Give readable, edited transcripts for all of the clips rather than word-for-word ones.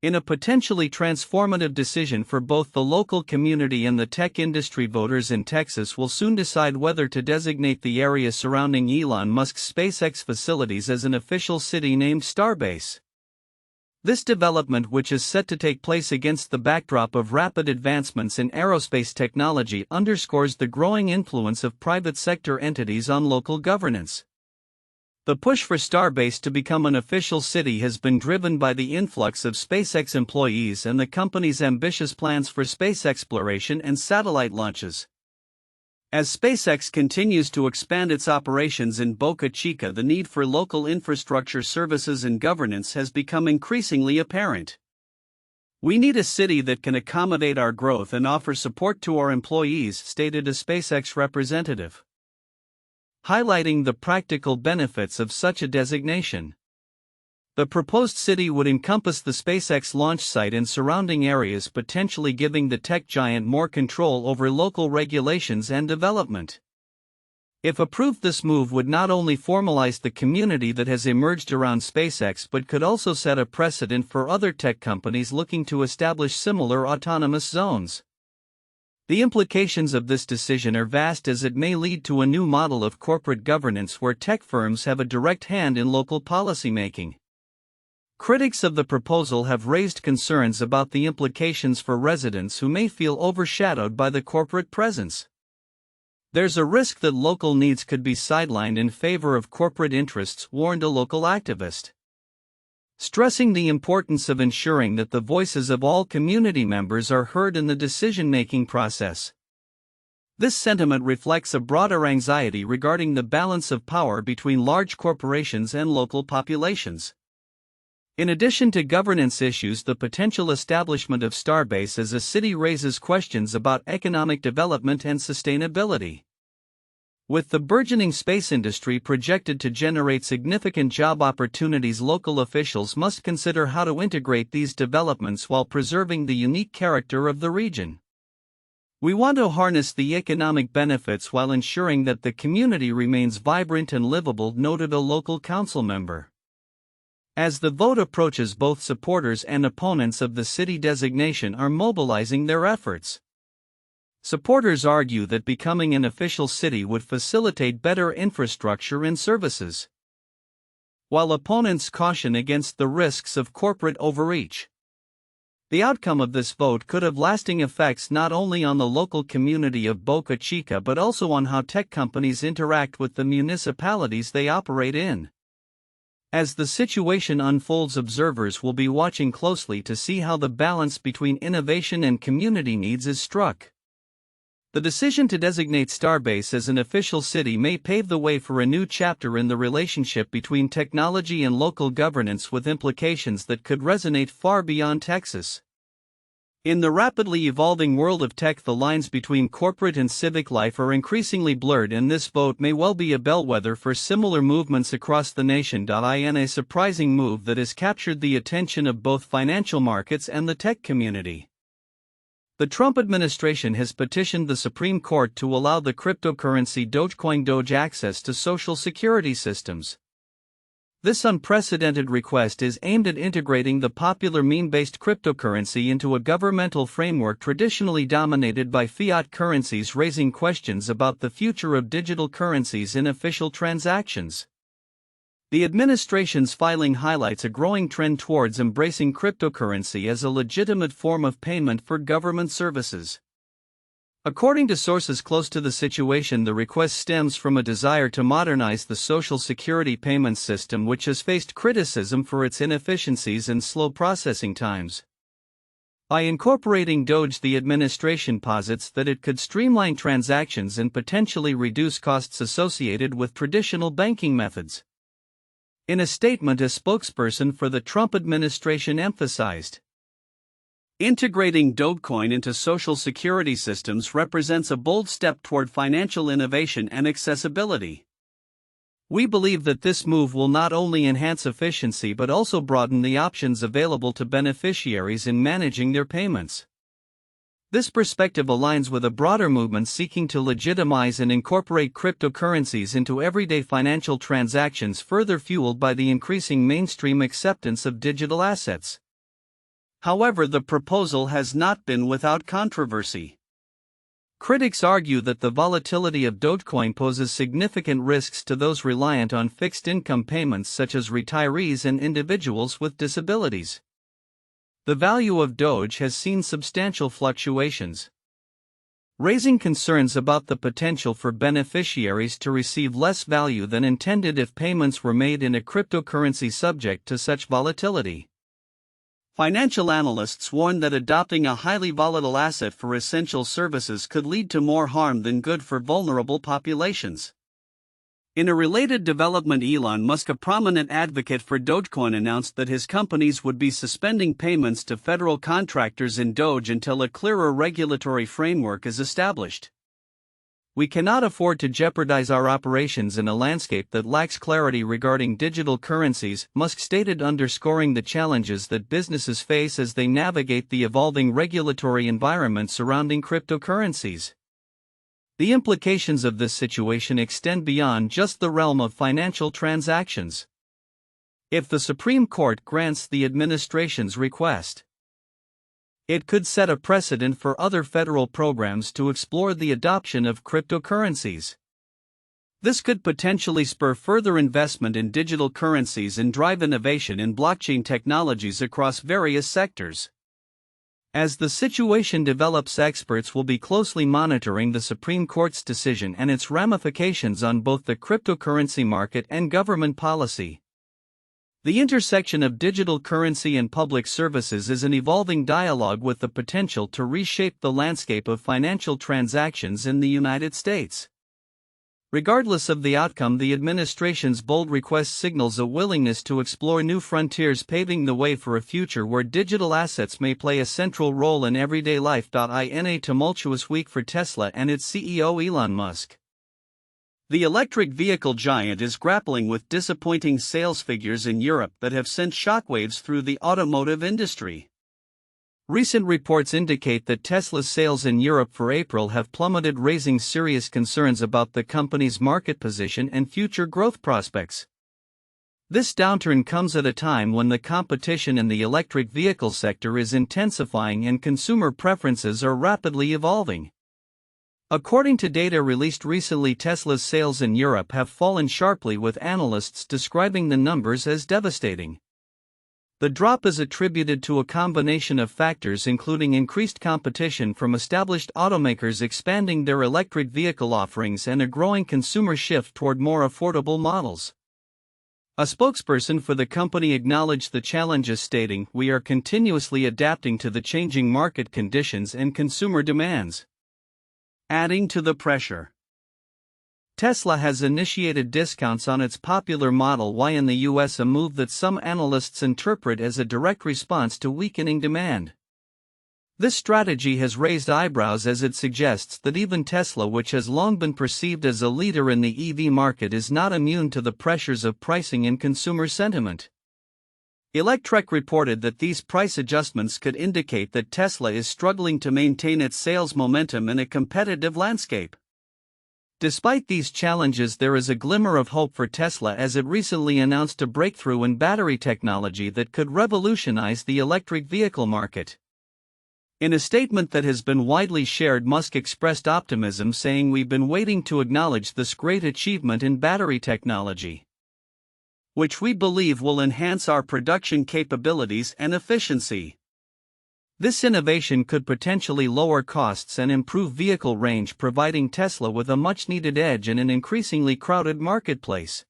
In a potentially transformative decision for both the local community and the tech industry, voters in Texas will soon decide whether to designate the area surrounding Elon Musk's SpaceX facilities as an official city named Starbase. This development, which is set to take place against the backdrop of rapid advancements in aerospace technology, underscores the growing influence of private sector entities on local governance. The push for Starbase to become an official city has been driven by the influx of SpaceX employees and the company's ambitious plans for space exploration and satellite launches. As SpaceX continues to expand its operations in Boca Chica, the need for local infrastructure services and governance has become increasingly apparent. "We need a city that can accommodate our growth and offer support to our employees," stated a SpaceX representative, highlighting the practical benefits of such a designation. The proposed city would encompass the SpaceX launch site and surrounding areas, potentially giving the tech giant more control over local regulations and development. If approved, this move would not only formalize the community that has emerged around SpaceX but could also set a precedent for other tech companies looking to establish similar autonomous zones. The implications of this decision are vast, as it may lead to a new model of corporate governance where tech firms have a direct hand in local policymaking. Critics of the proposal have raised concerns about the implications for residents who may feel overshadowed by the corporate presence. "There's a risk that local needs could be sidelined in favor of corporate interests," warned a local activist, stressing the importance of ensuring that the voices of all community members are heard in the decision-making process. This sentiment reflects a broader anxiety regarding the balance of power between large corporations and local populations. In addition to governance issues, the potential establishment of Starbase as a city raises questions about economic development and sustainability. With the burgeoning space industry projected to generate significant job opportunities, local officials must consider how to integrate these developments while preserving the unique character of the region. "We want to harness the economic benefits while ensuring that the community remains vibrant and livable," noted a local council member. As the vote approaches, both supporters and opponents of the city designation are mobilizing their efforts. Supporters argue that becoming an official city would facilitate better infrastructure and services, while opponents caution against the risks of corporate overreach. The outcome of this vote could have lasting effects not only on the local community of Boca Chica but also on how tech companies interact with the municipalities they operate in. As the situation unfolds, observers will be watching closely to see how the balance between innovation and community needs is struck. The decision to designate Starbase as an official city may pave the way for a new chapter in the relationship between technology and local governance, with implications that could resonate far beyond Texas. In the rapidly evolving world of tech, the lines between corporate and civic life are increasingly blurred, and this vote may well be a bellwether for similar movements across the nation. In a surprising move that has captured the attention of both financial markets and the tech community, the Trump administration has petitioned the Supreme Court to allow the cryptocurrency Dogecoin Doge access to Social Security systems. This unprecedented request is aimed at integrating the popular meme-based cryptocurrency into a governmental framework traditionally dominated by fiat currencies, raising questions about the future of digital currencies in official transactions. The administration's filing highlights a growing trend towards embracing cryptocurrency as a legitimate form of payment for government services. According to sources close to the situation, the request stems from a desire to modernize the Social Security payment system, which has faced criticism for its inefficiencies and slow processing times. By incorporating Doge, the administration posits that it could streamline transactions and potentially reduce costs associated with traditional banking methods. In a statement, a spokesperson for the Trump administration emphasized, "Integrating Dogecoin into Social Security systems represents a bold step toward financial innovation and accessibility. We believe that this move will not only enhance efficiency but also broaden the options available to beneficiaries in managing their payments." This perspective aligns with a broader movement seeking to legitimize and incorporate cryptocurrencies into everyday financial transactions, further fueled by the increasing mainstream acceptance of digital assets. However, the proposal has not been without controversy. Critics argue that the volatility of Dogecoin poses significant risks to those reliant on fixed income payments such as retirees and individuals with disabilities. The value of Doge has seen substantial fluctuations, raising concerns about the potential for beneficiaries to receive less value than intended if payments were made in a cryptocurrency subject to such volatility. Financial analysts warn that adopting a highly volatile asset for essential services could lead to more harm than good for vulnerable populations. In a related development, Elon Musk, a prominent advocate for Dogecoin, announced that his companies would be suspending payments to federal contractors in Doge until a clearer regulatory framework is established. "We cannot afford to jeopardize our operations in a landscape that lacks clarity regarding digital currencies," Musk stated, underscoring the challenges that businesses face as they navigate the evolving regulatory environment surrounding cryptocurrencies. The implications of this situation extend beyond just the realm of financial transactions. If the Supreme Court grants the administration's request, it could set a precedent for other federal programs to explore the adoption of cryptocurrencies. This could potentially spur further investment in digital currencies and drive innovation in blockchain technologies across various sectors. As the situation develops, experts will be closely monitoring the Supreme Court's decision and its ramifications on both the cryptocurrency market and government policy. The intersection of digital currency and public services is an evolving dialogue with the potential to reshape the landscape of financial transactions in the United States. Regardless of the outcome, the administration's bold request signals a willingness to explore new frontiers, paving the way for a future where digital assets may play a central role in everyday life. In a tumultuous week for Tesla and its CEO Elon Musk, the electric vehicle giant is grappling with disappointing sales figures in Europe that have sent shockwaves through the automotive industry. Recent reports indicate that Tesla's sales in Europe for April have plummeted, raising serious concerns about the company's market position and future growth prospects. This downturn comes at a time when the competition in the electric vehicle sector is intensifying and consumer preferences are rapidly evolving. According to data released recently, Tesla's sales in Europe have fallen sharply, with analysts describing the numbers as devastating. The drop is attributed to a combination of factors, including increased competition from established automakers expanding their electric vehicle offerings and a growing consumer shift toward more affordable models. A spokesperson for the company acknowledged the challenges, stating, "We are continuously adapting to the changing market conditions and consumer demands." Adding to the pressure, Tesla has initiated discounts on its popular Model Y in the US, a move that some analysts interpret as a direct response to weakening demand. This strategy has raised eyebrows as it suggests that even Tesla, which has long been perceived as a leader in the EV market, is not immune to the pressures of pricing and consumer sentiment. Electrek reported that these price adjustments could indicate that Tesla is struggling to maintain its sales momentum in a competitive landscape. Despite these challenges, there is a glimmer of hope for Tesla, as it recently announced a breakthrough in battery technology that could revolutionize the electric vehicle market. In a statement that has been widely shared, Musk expressed optimism, saying, "We've been waiting to acknowledge this great achievement in battery technology, which we believe will enhance our production capabilities and efficiency. This innovation could potentially lower costs and improve vehicle range, providing Tesla with a much-needed edge in an increasingly crowded marketplace."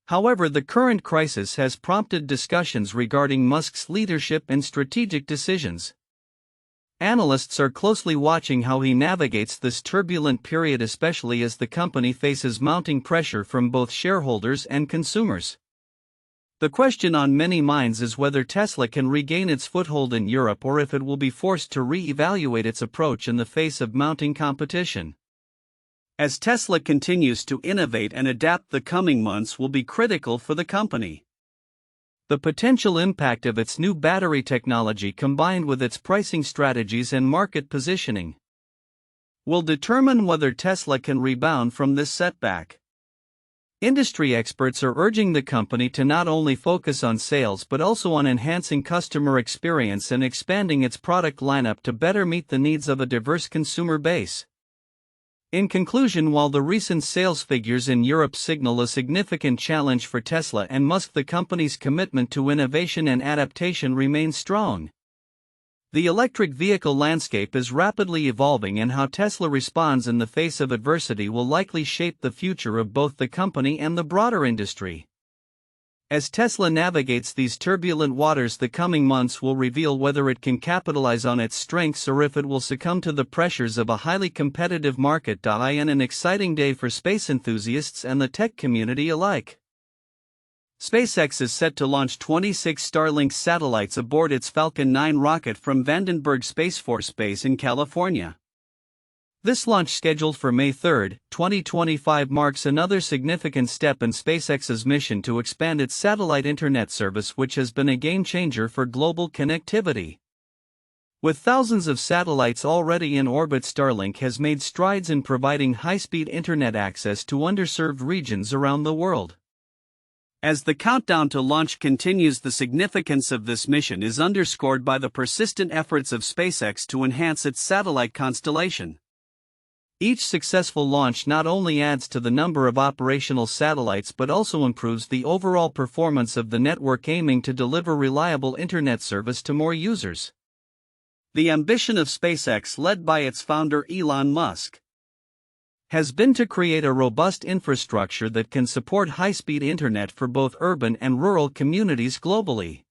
However, the current crisis has prompted discussions regarding Musk's leadership and strategic decisions. Analysts are closely watching how he navigates this turbulent period, especially as the company faces mounting pressure from both shareholders and consumers. The question on many minds is whether Tesla can regain its foothold in Europe or if it will be forced to re-evaluate its approach in the face of mounting competition. As Tesla continues to innovate and adapt, the coming months will be critical for the company. The potential impact of its new battery technology, combined with its pricing strategies and market positioning, will determine whether Tesla can rebound from this setback. Industry experts are urging the company to not only focus on sales but also on enhancing customer experience and expanding its product lineup to better meet the needs of a diverse consumer base. In conclusion, while the recent sales figures in Europe signal a significant challenge for Tesla and Musk, the company's commitment to innovation and adaptation remains strong. The electric vehicle landscape is rapidly evolving, and how Tesla responds in the face of adversity will likely shape the future of both the company and the broader industry. As Tesla navigates these turbulent waters, the coming months will reveal whether it can capitalize on its strengths or if it will succumb to the pressures of a highly competitive market. And an exciting day for space enthusiasts and the tech community alike. SpaceX is set to launch 26 Starlink satellites aboard its Falcon 9 rocket from Vandenberg Space Force Base in California. This launch, scheduled for May 3, 2025, marks another significant step in SpaceX's mission to expand its satellite internet service, which has been a game-changer for global connectivity. With thousands of satellites already in orbit, Starlink has made strides in providing high-speed internet access to underserved regions around the world. As the countdown to launch continues, the significance of this mission is underscored by the persistent efforts of SpaceX to enhance its satellite constellation. Each successful launch not only adds to the number of operational satellites but also improves the overall performance of the network, aiming to deliver reliable internet service to more users. The ambition of SpaceX, led by its founder Elon Musk, has been to create a robust infrastructure that can support high-speed internet for both urban and rural communities globally.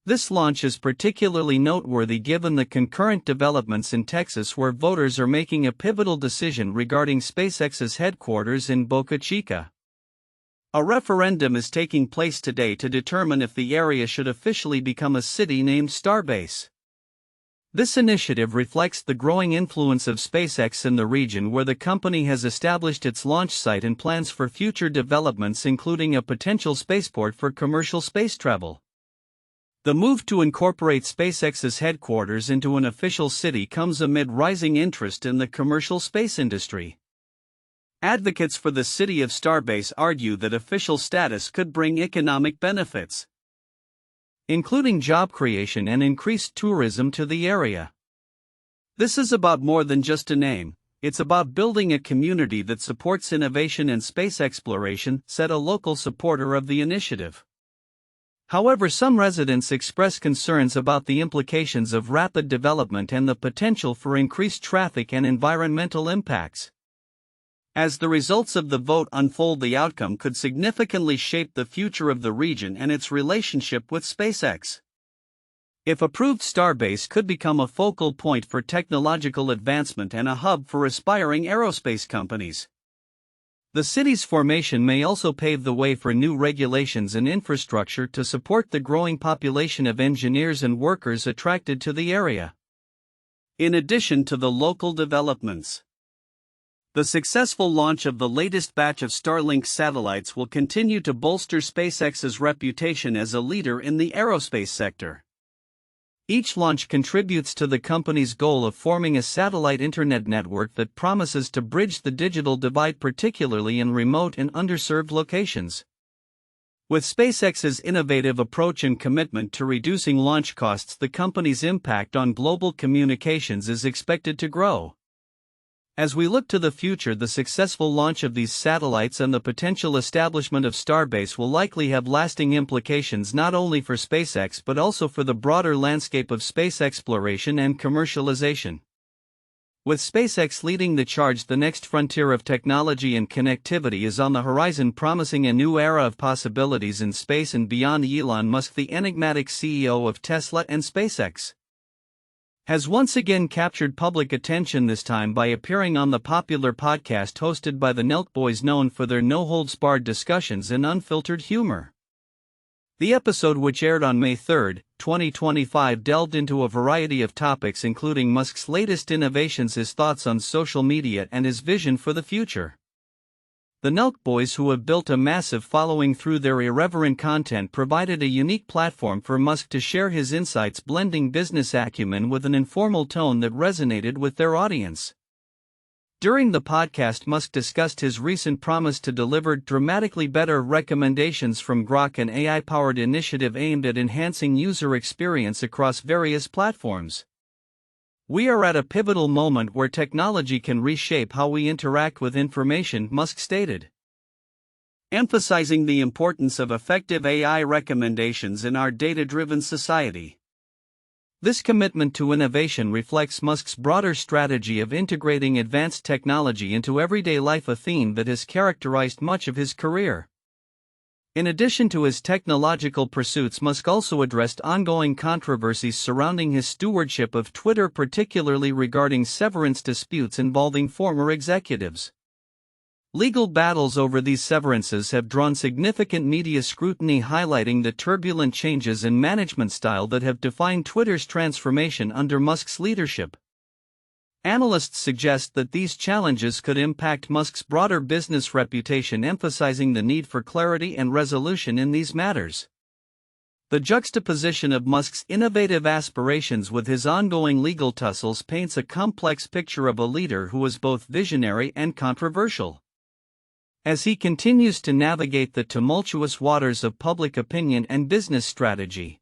This launch is particularly noteworthy given the concurrent developments in Texas, where voters are making a pivotal decision regarding SpaceX's headquarters in Boca Chica. A referendum is taking place today to determine if the area should officially become a city named Starbase. This initiative reflects the growing influence of SpaceX in the region, where the company has established its launch site and plans for future developments, including a potential spaceport for commercial space travel. The move to incorporate SpaceX's headquarters into an official city comes amid rising interest in the commercial space industry. Advocates for the city of Starbase argue that official status could bring economic benefits, including job creation and increased tourism to the area. This is about more than just a name, it's about building a community that supports innovation and space exploration, said a local supporter of the initiative. However, some residents express concerns about the implications of rapid development and the potential for increased traffic and environmental impacts. As the results of the vote unfold, the outcome could significantly shape the future of the region and its relationship with SpaceX. If approved, Starbase could become a focal point for technological advancement and a hub for aspiring aerospace companies. The city's formation may also pave the way for new regulations and infrastructure to support the growing population of engineers and workers attracted to the area. In addition to the local developments, the successful launch of the latest batch of Starlink satellites will continue to bolster SpaceX's reputation as a leader in the aerospace sector. Each launch contributes to the company's goal of forming a satellite internet network that promises to bridge the digital divide, particularly in remote and underserved locations. With SpaceX's innovative approach and commitment to reducing launch costs, the company's impact on global communications is expected to grow. As we look to the future, the successful launch of these satellites and the potential establishment of Starbase will likely have lasting implications not only for SpaceX but also for the broader landscape of space exploration and commercialization. With SpaceX leading the charge, the next frontier of technology and connectivity is on the horizon, promising a new era of possibilities in space and beyond. Elon Musk, the enigmatic CEO of Tesla and SpaceX, has once again captured public attention, this time by appearing on the popular podcast hosted by the Nelk Boys, known for their no-holds-barred discussions and unfiltered humor. The episode, which aired on May 3, 2025, delved into a variety of topics, including Musk's latest innovations, his thoughts on social media, and his vision for the future. The Nelk Boys, who have built a massive following through their irreverent content, provided a unique platform for Musk to share his insights, blending business acumen with an informal tone that resonated with their audience. During the podcast, Musk discussed his recent promise to deliver dramatically better recommendations from Grok, an AI-powered initiative aimed at enhancing user experience across various platforms. "We are at a pivotal moment where technology can reshape how we interact with information," Musk stated, emphasizing the importance of effective AI recommendations in our data-driven society. This commitment to innovation reflects Musk's broader strategy of integrating advanced technology into everyday life, a theme that has characterized much of his career. In addition to his technological pursuits, Musk also addressed ongoing controversies surrounding his stewardship of Twitter, particularly regarding severance disputes involving former executives. Legal battles over these severances have drawn significant media scrutiny, highlighting the turbulent changes in management style that have defined Twitter's transformation under Musk's leadership. Analysts suggest that these challenges could impact Musk's broader business reputation, emphasizing the need for clarity and resolution in these matters. The juxtaposition of Musk's innovative aspirations with his ongoing legal tussles paints a complex picture of a leader who is both visionary and controversial. As he continues to navigate the tumultuous waters of public opinion and business strategy,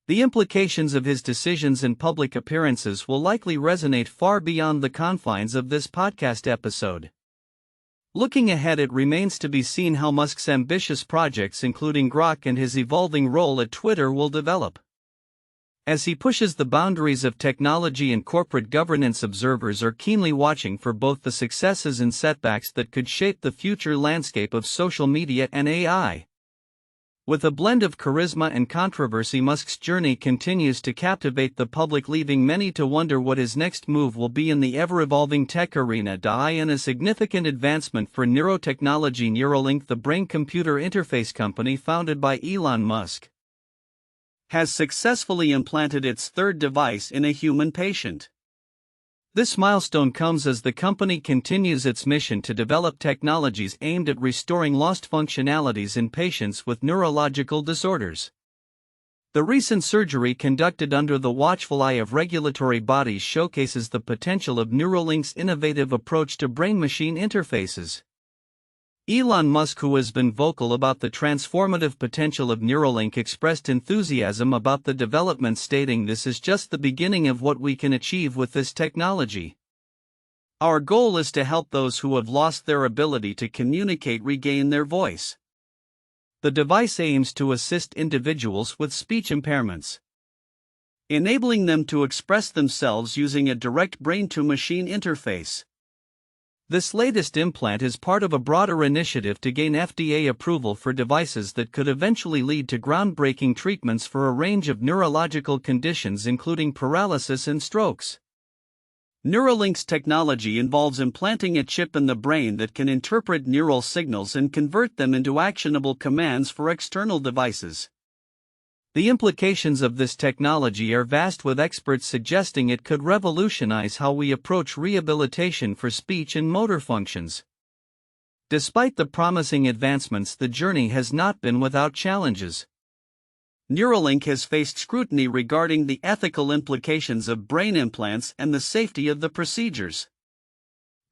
the implications of his decisions and public appearances will likely resonate far beyond the confines of this podcast episode. Looking ahead, it remains to be seen how Musk's ambitious projects, including Grok and his evolving role at Twitter, will develop. As he pushes the boundaries of technology and corporate governance, observers are keenly watching for both the successes and setbacks that could shape the future landscape of social media and AI. With a blend of charisma and controversy, Musk's journey continues to captivate the public, leaving many to wonder what his next move will be in the ever-evolving tech arena. In a significant advancement for neurotechnology, Neuralink, the brain-computer interface company founded by Elon Musk, has successfully implanted its third device in a human patient. This milestone comes as the company continues its mission to develop technologies aimed at restoring lost functionalities in patients with neurological disorders. The recent surgery, conducted under the watchful eye of regulatory bodies, showcases the potential of Neuralink's innovative approach to brain-machine interfaces. Elon Musk, who has been vocal about the transformative potential of Neuralink, expressed enthusiasm about the development, stating, "This is just the beginning of what we can achieve with this technology. Our goal is to help those who have lost their ability to communicate regain their voice." The device aims to assist individuals with speech impairments, enabling them to express themselves using a direct brain-to-machine interface. This latest implant is part of a broader initiative to gain FDA approval for devices that could eventually lead to groundbreaking treatments for a range of neurological conditions, including paralysis and strokes. Neuralink's technology involves implanting a chip in the brain that can interpret neural signals and convert them into actionable commands for external devices. The implications of this technology are vast, with experts suggesting it could revolutionize how we approach rehabilitation for speech and motor functions. Despite the promising advancements, the journey has not been without challenges. Neuralink has faced scrutiny regarding the ethical implications of brain implants and the safety of the procedures.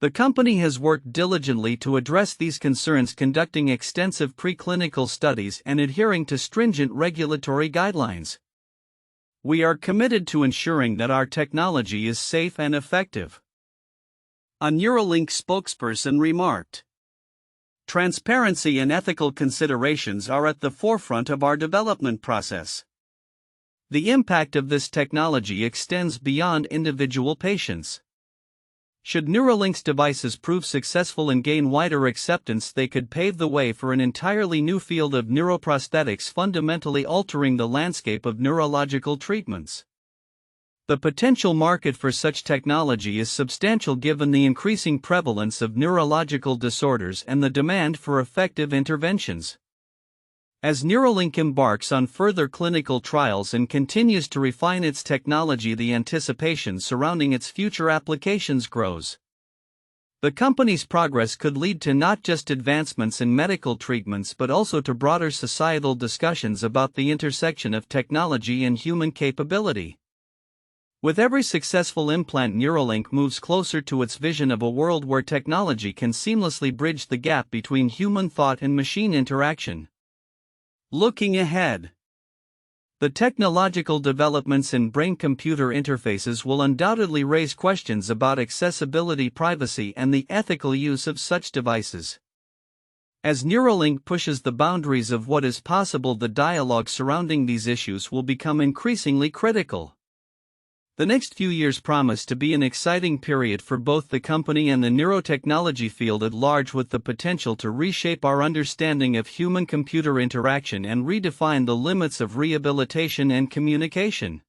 The company has worked diligently to address these concerns, conducting extensive preclinical studies and adhering to stringent regulatory guidelines. "We are committed to ensuring that our technology is safe and effective," a Neuralink spokesperson remarked. "Transparency and ethical considerations are at the forefront of our development process. The impact of this technology extends beyond individual patients. Should Neuralink's devices prove successful and gain wider acceptance, they could pave the way for an entirely new field of neuroprosthetics, fundamentally altering the landscape of neurological treatments. The potential market for such technology is substantial, given the increasing prevalence of neurological disorders and the demand for effective interventions. As Neuralink embarks on further clinical trials and continues to refine its technology, the anticipation surrounding its future applications grows. The company's progress could lead to not just advancements in medical treatments but also to broader societal discussions about the intersection of technology and human capability. With every successful implant, Neuralink moves closer to its vision of a world where technology can seamlessly bridge the gap between human thought and machine interaction. Looking ahead, the technological developments in brain-computer interfaces will undoubtedly raise questions about accessibility, privacy, and the ethical use of such devices. As Neuralink pushes the boundaries of what is possible, the dialogue surrounding these issues will become increasingly critical. The next few years promise to be an exciting period for both the company and the neurotechnology field at large, with the potential to reshape our understanding of human-computer interaction and redefine the limits of rehabilitation and communication.